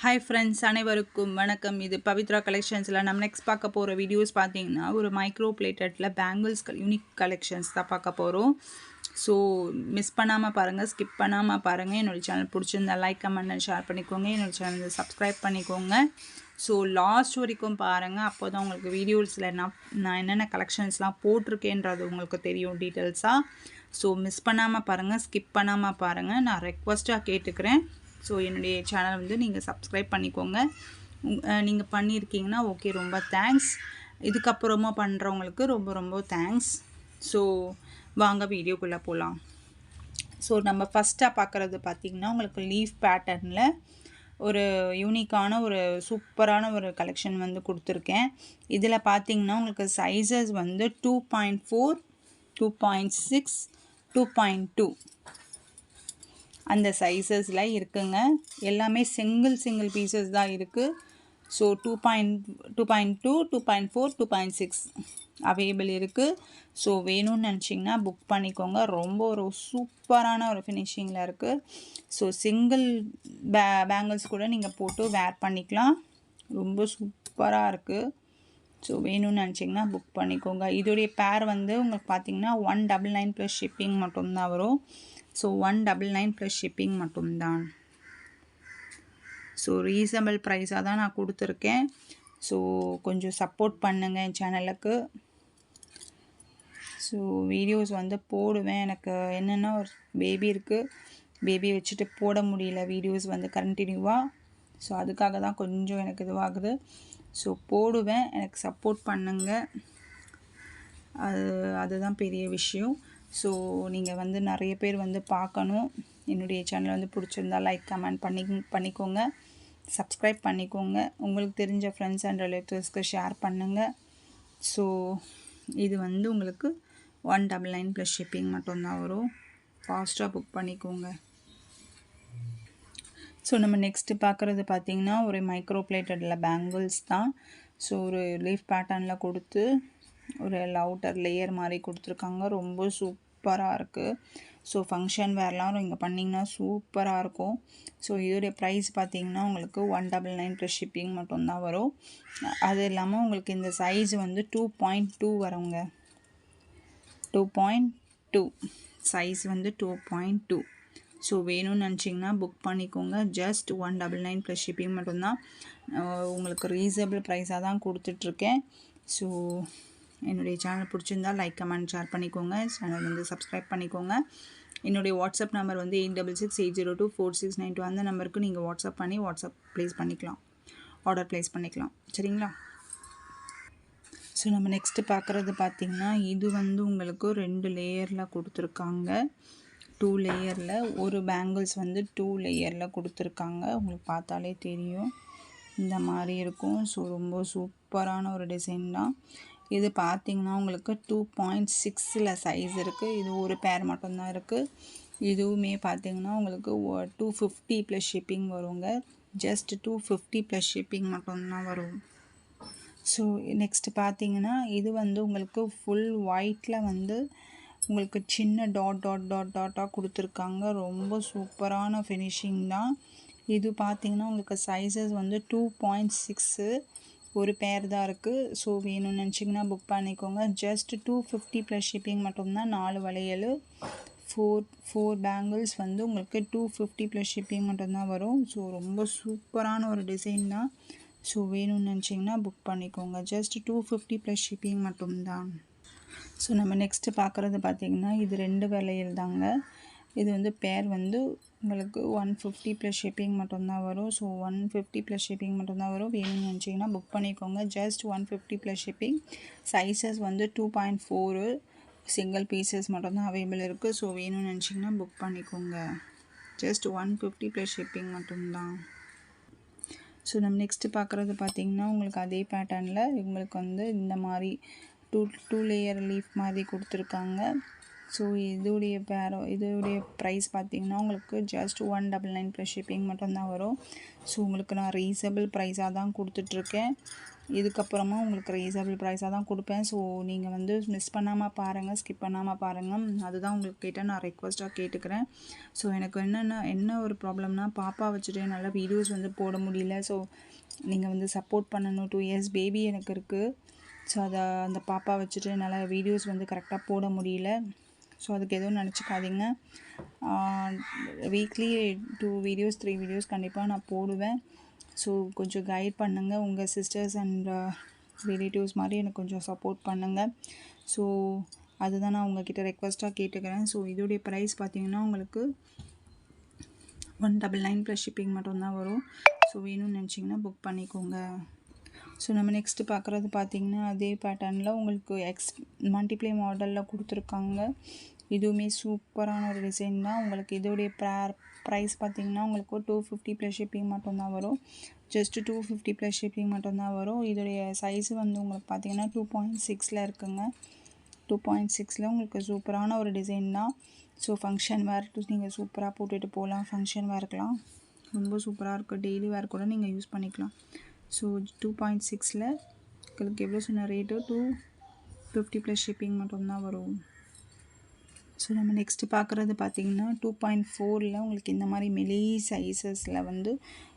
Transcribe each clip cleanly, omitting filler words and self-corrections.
Hi friends, அனைவருக்கும் வணக்கம். இது பவித்ரா கலெக்ஷன்ஸில் நம்ம நெக்ஸ்ட் பார்க்க போகிற வீடியோஸ் பார்த்தீங்கன்னா ஒரு மைக்ரோ பிளேட்டடில் பேங்கிள்ஸ் யூனிக் கலெக்ஷன்ஸ் தான் பார்க்க போகிறோம். ஸோ மிஸ் பண்ணாமல் பாருங்கள், ஸ்கிப் பண்ணாமல் பாருங்கள். என்னோடய சேனல் பிடிச்சிருந்தா லைக், கமெண்ட் அண்ட் ஷேர் பண்ணிக்கோங்க. என்னோடய சேனல் சப்ஸ்கிரைப் பண்ணிக்கோங்க. ஸோ லாஸ்ட் வரைக்கும் பாருங்கள், அப்போ தான் உங்களுக்கு வீடியோஸில் நான் என்னென்ன கலெக்ஷன்ஸ்லாம் போட்டிருக்கேன்றது உங்களுக்கு தெரியும் டீட்டெயில்ஸாக. ஸோ மிஸ் பண்ணாமல் பாருங்கள், ஸ்கிப் பண்ணாமல் பாருங்கள். நான் ரெக்வஸ்ட்டாக கேட்டுக்கிறேன். ஸோ என்னுடைய சேனல் வந்து நீங்கள் சப்ஸ்கிரைப் பண்ணிக்கோங்க. நீங்கள் பண்ணியிருக்கீங்கன்னா ஓகே, ரொம்ப தேங்க்ஸ். இதுக்கப்புறமா பண்ணுறவங்களுக்கு ரொம்ப ரொம்ப தேங்க்ஸ். ஸோ வாங்க வீடியோக்குள்ளே போகலாம். ஸோ நம்ம ஃபஸ்ட்டாக பார்க்குறது பார்த்திங்கன்னா உங்களுக்கு லீஃப் பேட்டர்னில் ஒரு யூனிக்கான ஒரு சூப்பரான ஒரு கலெக்ஷன் வந்து கொடுத்துருக்கேன். இதில் பார்த்திங்கன்னா உங்களுக்கு சைஸஸ் வந்து 2.4, 2.6, 2.2 அந்த சைஸஸில் இருக்குங்க. எல்லாமே சிங்கிள் பீசஸ் தான் இருக்குது. ஸோ 2.2, 2.4, 2.6 அவைலபிள் இருக்குது. ஸோ வேணும்னு நினச்சிங்கன்னா புக் பண்ணிக்கோங்க. ரொம்ப ஒரு சூப்பரான ஒரு ஃபினிஷிங்கில் இருக்குது. ஸோ சிங்கிள் பேங்கிள்ஸ் கூட நீங்கள் போட்டு வேர் பண்ணிக்கலாம். ரொம்ப சூப்பராக இருக்குது. ஸோ வேணும்னு நினச்சிங்கன்னா புக் பண்ணிக்கோங்க. இதோடைய பேர் வந்து உங்களுக்கு பார்த்தீங்கன்னா 199 ப்ளஸ் ஷிப்பிங் மட்டும்தான் வரும். ஸோ 199 ப்ளஸ் ஷிப்பிங் மட்டும்தான். ஸோ ரீசனபிள் ப்ரைஸாக தான் நான் கொடுத்துருக்கேன். ஸோ கொஞ்சம் சப்போர்ட் பண்ணுங்கள் என் சேனலுக்கு. ஸோ வீடியோஸ் வந்து போடுவேன். எனக்கு என்னென்னா ஒரு பேபி இருக்குது, பேபியை வச்சுட்டு போட முடியல வீடியோஸ் வந்து கண்டினியூவாக. ஸோ அதுக்காக தான் கொஞ்சம் எனக்கு இதுவாகுது. ஸோ போடுவேன், எனக்கு சப்போர்ட் பண்ணுங்கள். அதுதான் பெரிய விஷயம். ஸோ நீங்கள் வந்து நிறைய பேர் வந்து பார்க்கணும். என்னுடைய சேனல் வந்து பிடிச்சிருந்தா லைக், கமெண்ட் பண்ணிக்கோங்க. சப்ஸ்கிரைப் பண்ணிக்கோங்க. உங்களுக்கு தெரிஞ்ச ஃப்ரெண்ட்ஸ் அண்ட் ரிலேட்டிவ்ஸ்க்கு ஷேர் பண்ணுங்கள். ஸோ இது வந்து உங்களுக்கு 199 ப்ளஸ் ஷிப்பிங் மட்டும்தான் வரும். ஃபாஸ்ட்டாக புக் பண்ணிக்கோங்க. ஸோ நம்ம நெக்ஸ்ட்டு பார்க்குறது பார்த்திங்கன்னா ஒரு மைக்ரோ பிளேட்டடில் பேங்கிள்ஸ் தான். ஸோ ஒரு லீஃப் பேட்டர்னில் கொடுத்து ஒரு அவுட்டர் லேயர் மாதிரி கொடுத்துருக்காங்க. ரொம்ப சூப்பராக இருக்குது. ஸோ ஃபங்க்ஷன் வேர்லாம் இங்கே பண்ணிங்கன்னா சூப்பராக இருக்கும். ஸோ இதோடைய ப்ரைஸ் பார்த்திங்கன்னா உங்களுக்கு 199 ப்ளஸ் ஷிப்பிங் மட்டும்தான் வரும். அது இல்லாமல் உங்களுக்கு இந்த சைஸ் வந்து 2.2 வருங்க. 2.2 சைஸ் வந்து 2.2. ஸோ வேணும்னு நினச்சிங்கன்னா புக் பண்ணிக்கோங்க. ஜஸ்ட் 199 ப்ளஸ் ஷிப்பிங் மட்டும்தான். உங்களுக்கு ரீசனபிள் ப்ரைஸாக தான் கொடுத்துட்ருக்கேன். ஸோ என்னுடைய சேனல் பிடிச்சிருந்தா லைக், கமெண்ட், ஷேர் பண்ணிக்கோங்க. சேனல் வந்து சப்ஸ்கிரைப் பண்ணிக்கோங்க. என்னுடைய வாட்ஸ்அப் நம்பர் வந்து 8668024692. அந்த நம்பருக்கு நீங்கள் வாட்ஸ்அப் ப்ளேஸ் பண்ணிக்கலாம், ஆர்டர் ப்ளேஸ் பண்ணிக்கலாம். சரிங்களா? ஸோ நம்ம நெக்ஸ்ட்டு பார்க்குறது பார்த்திங்கன்னா இது வந்து உங்களுக்கு 2 லேயரில் கொடுத்துருக்காங்க. 2 லேயரில் ஒரு பேங்கிள்ஸ் வந்து 2 லேயரில் கொடுத்துருக்காங்க. உங்களுக்கு பார்த்தாலே தெரியும் இந்த மாதிரி இருக்கும். ஸோ ரொம்ப சூப்பரான ஒரு டிசைன் தான். இது பார்த்திங்கன்னா உங்களுக்கு 2.6 சைஸ் இருக்குது. இது ஒரு பேர் மட்டும்தான் இருக்குது. இதுவுமே பார்த்திங்கன்னா உங்களுக்கு 250 ப்ளஸ் ஷிப்பிங் வருங்க. ஜஸ்ட் 250 ப்ளஸ் ஷிப்பிங் மட்டும்தான் வரும். ஸோ நெக்ஸ்ட்டு பார்த்திங்கன்னா இது வந்து உங்களுக்கு ஃபுல் ஒயிட்டில் வந்து உங்களுக்கு சின்ன டாட்டாக கொடுத்துருக்காங்க. ரொம்ப சூப்பரான ஃபினிஷிங் தான். இது பார்த்திங்கன்னா உங்களுக்கு சைஸஸ் வந்து 2.6 ஒரு பேர் தான் இருக்குது. ஸோ வேணும்னு நினச்சிங்கன்னா புக் பண்ணிக்கோங்க. ஜஸ்ட் 250 ப்ளஸ் ஷிப்பிங் மட்டும்தான். 4 வளையல், 4 பேங்கிள்ஸ் வந்து உங்களுக்கு 250 ப்ளஸ் ஷிப்பிங் மட்டும்தான் வரும். ஸோ ரொம்ப சூப்பரான ஒரு டிசைன் தான். ஸோ வேணும்னு நினச்சிங்கன்னா புக் பண்ணிக்கோங்க. ஜஸ்ட் 250 ப்ளஸ் ஷிப்பிங் மட்டும்தான். ஸோ நம்ம நெக்ஸ்ட்டு பார்க்குறது பார்த்திங்கன்னா இது 2 வளையல் தாங்க. இது வந்து பேர் வந்து உங்களுக்கு 150 ப்ளஸ் ஷிப்பிங் மட்டும்தான் வரும். ஸோ 150 ப்ளஸ் ஷிப்பிங் மட்டும்தான் வரும். வேணும்னு நினச்சிங்கன்னா புக் பண்ணிக்கோங்க. Just 150 plus shipping. சைஸஸ் வந்து 2.4 சிங்கிள் பீசஸ் மட்டும்தான் அவைலபிள் இருக்குது. ஸோ வேணும்னு நினச்சிங்கன்னா புக் பண்ணிக்கோங்க. ஜஸ்ட் 150 ப்ளஸ் ஷிப்பிங் மட்டும்தான். ஸோ நம்ம நெக்ஸ்ட்டு பார்க்குறது பார்த்திங்கன்னா உங்களுக்கு அதே பேட்டர்னில் உங்களுக்கு வந்து இந்த மாதிரி 2 லேயர் லீஃப் மாதிரி கொடுத்துருக்காங்க. ஸோ இதோடைய ப்ரைஸ் பார்த்திங்கன்னா உங்களுக்கு ஜஸ்ட் 199 ப்ளஸ் ஷிப்பிங் மட்டும்தான் வரும். ஸோ உங்களுக்கு நான் ரீசனபிள் ப்ரைஸாக தான் கொடுத்துட்ருக்கேன். இதுக்கப்புறமா உங்களுக்கு ரீசனபிள் ப்ரைஸாக தான் கொடுப்பேன். ஸோ நீங்கள் வந்து மிஸ் பண்ணாமல் பாருங்கள், ஸ்கிப் பண்ணாமல் பாருங்கள். அதுதான் உங்களுக்கு கேட்டால் நான் ரெக்வஸ்ட்டாக கேட்டுக்கிறேன். ஸோ எனக்கு என்ன ஒரு ப்ராப்ளம்னா, பாப்பா வச்சுட்டு என்னால் வீடியோஸ் வந்து போட முடியல. ஸோ நீங்கள் வந்து சப்போர்ட் பண்ணணும். 2 இயர்ஸ் பேபி எனக்கு இருக்குது. ஸோ அந்த பாப்பா வச்சுட்டு என்னால் வீடியோஸ் வந்து கரெக்டாக போட முடியல. ஸோ அதுக்கு எதுவும் நினச்சிக்காதீங்க. வீக்லி 2 வீடியோஸ் 3 வீடியோஸ் கண்டிப்பாக நான் போடுவேன். ஸோ கொஞ்சம் கைட் பண்ணுங்கள். உங்கள் சிஸ்டர்ஸ் அண்ட் ரிலேட்டிவ்ஸ் மாதிரி எனக்கு கொஞ்சம் சப்போர்ட் பண்ணுங்கள். ஸோ அதுதான் நான் உங்ககிட்ட ரெக்வஸ்ட்டாக கேட்டுக்கிறேன். ஸோ இதோடைய ப்ரைஸ் பார்த்திங்கன்னா உங்களுக்கு 199 ப்ளஸ் ஷிப்பிங் மட்டும்தான் வரும். ஸோ வேணும்னு நினச்சிங்கன்னா புக் பண்ணிக்கோங்க. ஸோ நம்ம நெக்ஸ்ட்டு பார்க்குறது பார்த்திங்கன்னா அதே பேட்டர்னில் உங்களுக்கு மல்டிப்ளே மாடலில் கொடுத்துருக்காங்க. இதுவுமே சூப்பரான ஒரு டிசைன் தான். உங்களுக்கு இதோடைய ப்ரைஸ் பார்த்திங்கன்னா உங்களுக்கு 250 ப்ளஸ் ஷிப்பிங் மட்டும்தான் வரும். ஜஸ்ட்டு 250 ப்ளஸ் ஷிப்பிங் மட்டும்தான் வரும். இதோடைய சைஸு வந்து உங்களுக்கு பார்த்திங்கன்னா 2.6 இருக்குங்க. 2.6 உங்களுக்கு சூப்பரான ஒரு டிசைன் தான். ஸோ ஃபங்க்ஷன் வேர் நீங்கள் சூப்பராக போட்டுட்டு போகலாம். ஃபங்க்ஷன் வேர்க்கெலாம் ரொம்ப சூப்பராக இருக்குது. டெய்லி வேர் கூட நீங்கள் யூஸ் பண்ணிக்கலாம். ஸோ 2.6 உங்களுக்கு எவ்வளோ சொன்ன ரேட்டு 250 ப்ளஸ் ஷிப்பிங் மட்டும்தான் வரும். ஸோ நம்ம நெக்ஸ்ட்டு பார்க்குறது பார்த்திங்கன்னா 2.4 உங்களுக்கு இந்த மாதிரி மெலி சைஸஸில் வந்து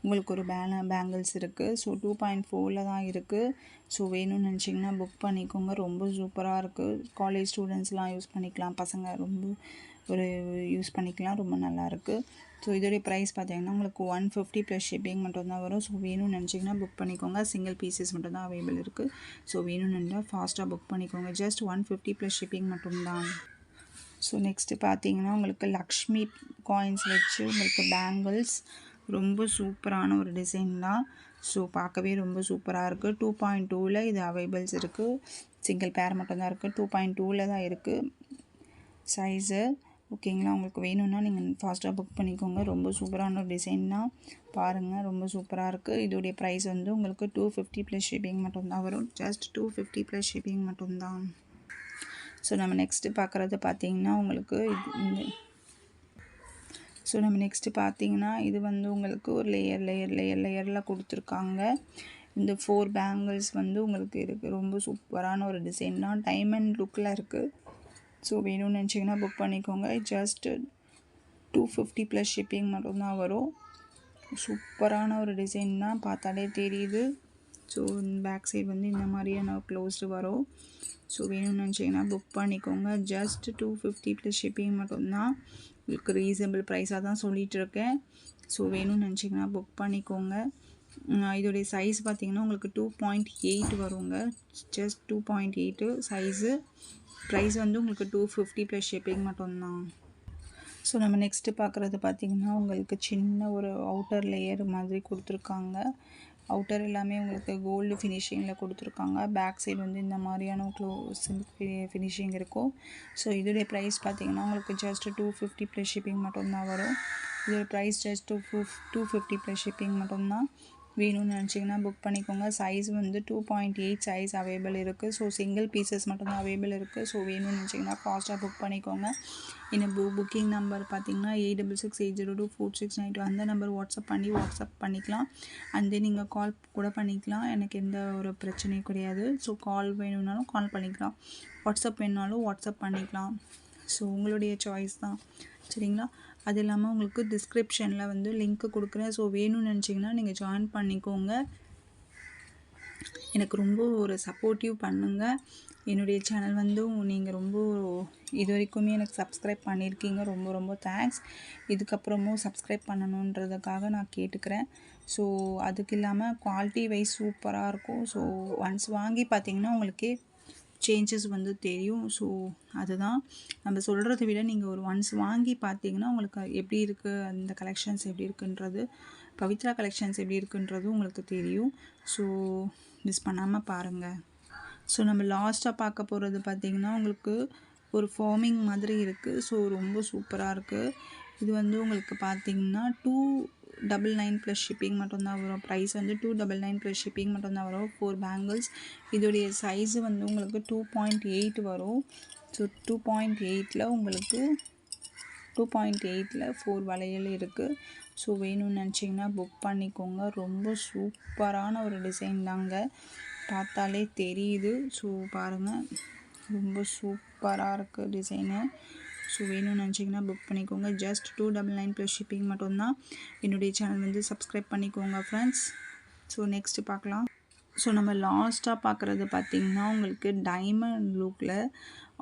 உங்களுக்கு ஒரு பேங்கிள்ஸ் இருக்குது. ஸோ 2.4 தான் இருக்குது. ஸோ வேணும்னு நினச்சிங்கன்னா புக் பண்ணிக்கோங்க. ரொம்ப சூப்பராக இருக்குது. காலேஜ் ஸ்டூடெண்ட்ஸ்லாம் யூஸ் பண்ணிக்கலாம். பசங்க ரொம்ப யூஸ் பண்ணிக்கலாம். ரொம்ப நல்லாயிருக்கு. ஸோ இதோடைய ப்ரைஸ் பார்த்திங்கன்னா உங்களுக்கு 150 ப்ளஸ் ஷிப்பிங் மட்டும்தான் வரும். ஸோ வேணும்னு நினச்சிங்கன்னா புக் பண்ணிக்கோங்க. சிங்கிள் பீசஸ் மட்டும்தான் அவைலபிள் இருக்குது. ஸோ வேணும்னு நினச்சா ஃபாஸ்ட்டாக புக் பண்ணிக்கோங்க. ஜஸ்ட் 150 ப்ளஸ் ஷிப்பிங் மட்டும்தான். ஸோ நெக்ஸ்ட்டு பார்த்தீங்கன்னா உங்களுக்கு லக்ஷ்மி காயின்ஸ் வச்சு உங்களுக்கு பேங்கிள்ஸ் ரொம்ப சூப்பரான ஒரு டிசைன் தான். ஸோ பார்க்கவே ரொம்ப சூப்பராக இருக்குது. 2.2 இது அவைலபிள்ஸ் இருக்குது. சிங்கிள் பேர் மட்டும்தான் இருக்குது. 2.2 தான் இருக்குது சைஸு. ஓகேங்களா, உங்களுக்கு வேணும்னா நீங்கள் ஃபாஸ்ட்டாக புக் பண்ணிக்கோங்க. ரொம்ப சூப்பரான ஒரு டிசைன் தான். பாருங்கள், ரொம்ப சூப்பராக இருக்குது. இதோடைய ப்ரைஸ் வந்து உங்களுக்கு 250 ப்ளஸ் ஷிப்பிங் மட்டும்தான் வரும். ஜஸ்ட் 250 ப்ளஸ் ஷிப்பிங் மட்டும்தான். ஸோ நம்ம நெக்ஸ்ட்டு பார்க்குறது பார்த்திங்கன்னா உங்களுக்கு இது வந்து உங்களுக்கு ஒரு லேயரில் கொடுத்துருக்காங்க. இந்த 4 பேங்கிள்ஸ் வந்து உங்களுக்கு இருக்குது. ரொம்ப சூப்பரான ஒரு டிசைன் தான். டைமண்ட் லுக்கில் இருக்குது. ஸோ வேணும்னு நினச்சிங்கன்னா புக் பண்ணிக்கோங்க. ஜஸ்ட் 250 ப்ளஸ் ஷிப்பிங் மட்டும்தான் வரும். சூப்பரான ஒரு டிசைன் தான், பார்த்தாலே தெரியுது. ஸோ பேக் சைடு வந்து இந்த மாதிரியான க்ளோஸ்டு வரும். ஸோ வேணும்னு நினச்சிங்கன்னா புக் பண்ணிக்கோங்க. ஜஸ்ட் 250 ப்ளஸ் ஷிப்பிங் மட்டும்தான். உங்களுக்கு ரீசனபிள் ப்ரைஸாக தான் சொல்லிகிட்ருக்கேன். ஸோ வேணும்னு நினச்சிங்கன்னா புக் பண்ணிக்கோங்க. இதோடைய சைஸ் பார்த்திங்கன்னா உங்களுக்கு 2.8 வருங்க. Just 2.8 size. ப்ரைஸ் வந்து உங்களுக்கு 250 ப்ளஸ் ஷிப்பிங் மட்டும்தான். ஸோ நம்ம நெக்ஸ்ட்டு பார்க்குறது பார்த்திங்கன்னா உங்களுக்கு சின்ன ஒரு அவுட்டர் லேயர் மாதிரி கொடுத்துருக்காங்க. அவுட்டர் எல்லாமே உங்களுக்கு கோல்டு ஃபினிஷிங்கில் கொடுத்துருக்காங்க. பேக் சைடு வந்து இந்த மாதிரியான ஃபினிஷிங் இருக்கும். ஸோ இதோடைய ப்ரைஸ் பார்த்திங்கன்னா உங்களுக்கு ஜஸ்ட் 250 ப்ளஸ் ஷிப்பிங் மட்டும்தான் வரும். இதோட ப்ரைஸ் ஜஸ்ட் 250 ப்ளஸ் ஷிப்பிங் மட்டும்தான். வேணும்னு நினச்சிங்கன்னா புக் பண்ணிக்கோங்க. சைஸ் வந்து 2.8 சைஸ் அவைலபிள் இருக்குது. ஸோ சிங்கிள் பீசஸ் மட்டும்தான் அவைலபிள் இருக்குது. ஸோ வேணும்னு நினச்சிங்கன்னா ஃபாஸ்ட்டாக புக் பண்ணிக்கோங்க. இந்த புக்கிங் நம்பர் பார்த்திங்கன்னா 8668024692 அந்த நம்பர் வாட்ஸ்அப் பண்ணிக்கலாம். அண்ட் தென் நீங்கள் கால் கூட பண்ணிக்கலாம். எனக்கு எந்த ஒரு பிரச்சனையும் கிடையாது. ஸோ கால் வேணும்னாலும் கால் பண்ணிக்கலாம், வாட்ஸ்அப் வேணுனாலும் வாட்ஸ்அப் பண்ணிக்கலாம். ஸோ உங்களுடைய சாய்ஸ் தான், சரிங்களா. அது இல்லாமல் உங்களுக்கு டிஸ்கிரிப்ஷனில் வந்து லிங்க்கு கொடுக்குறேன். ஸோ வேணும்னு நினச்சிங்கன்னா நீங்கள் ஜாயின் பண்ணிக்கோங்க. எனக்கு ரொம்ப ஒரு சப்போர்ட்டிவ் பண்ணுங்கள். என்னுடைய சேனல் வந்து நீங்கள் ரொம்ப இது வரைக்குமே எனக்கு சப்ஸ்கிரைப் பண்ணியிருக்கீங்க. ரொம்ப ரொம்ப தேங்க்ஸ். இதுக்கப்புறமும் சப்ஸ்கிரைப் பண்ணணுன்றதுக்காக நான் கேட்டுக்கிறேன். ஸோ அதுக்கு இல்லாமல் குவாலிட்டி வைஸ் சூப்பராக இருக்கும். ஸோ ஒன்ஸ் வாங்கி பார்த்தீங்கன்னா உங்களுக்கே சேஞ்சஸ் வந்து தெரியும். ஸோ அதுதான் நம்ம சொல்கிறத விட நீங்கள் ஒரு ஒன்ஸ் வாங்கி பார்த்தீங்கன்னா உங்களுக்கு எப்படி இருக்குது, அந்த கலெக்ஷன்ஸ் எப்படி இருக்குன்றது, பவித்ரா கலெக்ஷன்ஸ் எப்படி இருக்குன்றது உங்களுக்கு தெரியும். ஸோ மிஸ் பண்ணாமல் பாருங்கள். ஸோ நம்ம லாஸ்ட்டாக பார்க்க போகிறது பார்த்திங்கன்னா உங்களுக்கு ஒரு ஃபார்மிங் மாதிரி இருக்குது. ஸோ ரொம்ப சூப்பராக இருக்குது. இது வந்து உங்களுக்கு பார்த்திங்கன்னா 299 ப்ளஸ் ஷிப்பிங் மட்டும்தான் வரும். ப்ரைஸ் வந்து 299 ப்ளஸ் ஷிப்பிங் மட்டும்தான் வரும். 4 பேங்கிள்ஸ். இதோடைய சைஸு வந்து உங்களுக்கு 2.8 வரும். ஸோ 2.8 உங்களுக்கு 4 வளையல் இருக்குது. ஸோ வேணும்னு நினச்சிங்கன்னா புக் பண்ணிக்கோங்க. ரொம்ப சூப்பரான ஒரு டிசைன் தாங்க, பார்த்தாலே தெரியுது. ஸோ பாருங்கள், ரொம்ப சூப்பராக இருக்குது டிசைனு. ஸோ வேணும்னு நினச்சிங்கன்னா புக் பண்ணிக்கோங்க. ஜஸ்ட் 299 ப்ளஸ் ஷிப்பிங் மட்டும்தான். என்னுடைய சேனல் வந்து சப்ஸ்கிரைப் பண்ணிக்கோங்க ஃப்ரெண்ட்ஸ். ஸோ நெக்ஸ்ட்டு பார்க்கலாம். ஸோ நம்ம லாஸ்ட்டாக பார்க்குறது பார்த்திங்கன்னா உங்களுக்கு டைமண்ட் லுக்கில்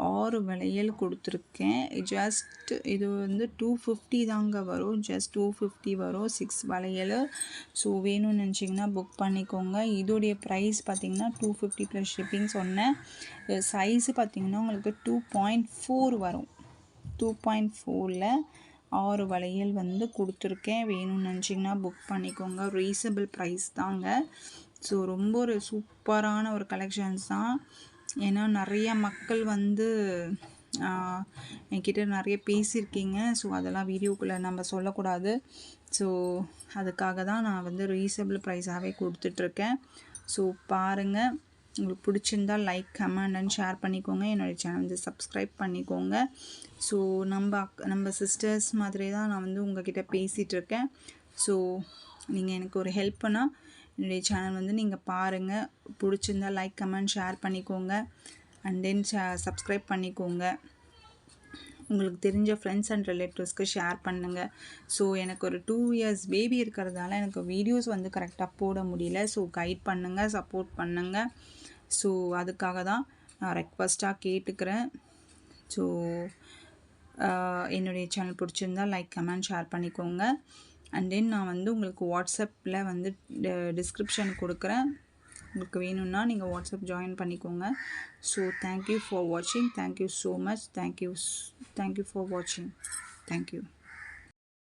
6 வளையல் கொடுத்துருக்கேன். ஜஸ்ட் இது வந்து 250 தாங்க வரும். ஜஸ்ட் 250 வரும் 6 வளையல். ஸோ வேணும்னு நினச்சிங்கன்னா புக் பண்ணிக்கோங்க. இதோடைய ப்ரைஸ் பார்த்திங்கன்னா 250 ப்ளஸ் ஷிப்பிங் சொன்னேன். சைஸு பார்த்திங்கன்னா உங்களுக்கு 2.4 வரும். 2.4ல் 6 வளையல் வந்து கொடுத்துருக்கேன். வேணும்னு நினச்சிங்கன்னா புக் பண்ணிக்கோங்க. ரீசனபிள் ப்ரைஸ் தாங்க. ஸோ ரொம்ப ஒரு சூப்பரான ஒரு கலெக்ஷன்ஸ் தான். ஏன்னா நிறைய மக்கள் வந்து என்கிட்ட நிறைய பேசியிருக்கீங்க. ஸோ அதெல்லாம் வீடியோக்குள்ளே நம்ம சொல்லக்கூடாது. ஸோ அதுக்காக தான் நான் வந்து ரீசனபிள் ப்ரைஸாகவே கொடுத்துட்ருக்கேன். ஸோ பாருங்கள், உங்களுக்கு பிடிச்சிருந்தா லைக், கமெண்ட் அண்ட் ஷேர் பண்ணிக்கோங்க. என்னுடைய சேனல் வந்து சப்ஸ்கிரைப் பண்ணிக்கோங்க. ஸோ நம்ம சிஸ்டர்ஸ் மாதிரி தான் நான் வந்து உங்ககிட்ட பேசிகிட்ருக்கேன். ஸோ நீங்கள் எனக்கு ஒரு ஹெல்ப் பண்ணால் என்னுடைய சேனல் வந்து நீங்கள் பாருங்கள். பிடிச்சிருந்தா லைக், கமெண்ட், ஷேர் பண்ணிக்கோங்க. அண்ட் தென் சப்ஸ்கிரைப் பண்ணிக்கோங்க. உங்களுக்கு தெரிஞ்ச ஃப்ரெண்ட்ஸ் அண்ட் ரிலேட்டிவ்ஸ்க்கு ஷேர் பண்ணுங்கள். ஸோ எனக்கு ஒரு 2 இயர்ஸ் பேபி இருக்கிறதால எனக்கு வீடியோஸ் வந்து கரெக்டாக போட முடியல. ஸோ கைட் பண்ணுங்கள், சப்போர்ட் பண்ணுங்கள். ஸோ அதுக்காக தான் நான் ரெக்வஸ்ட்டாக கேட்டுக்கிறேன். ஸோ என்னுடைய சேனல் பிடிச்சிருந்தா லைக், கமெண்ட், ஷேர் பண்ணிக்கோங்க. அண்ட் தென் நான் வந்து உங்களுக்கு வாட்ஸ்அப்பில் வந்து டிஸ்கிரிப்ஷன் கொடுக்குறேன். உங்களுக்கு வேணும்னா நீங்கள் வாட்ஸ்அப் ஜாயின் பண்ணிக்கோங்க. ஸோ தேங்க்யூ ஃபார் வாட்சிங். Thank you so much. Thank you for வாட்சிங். தேங்க்யூ.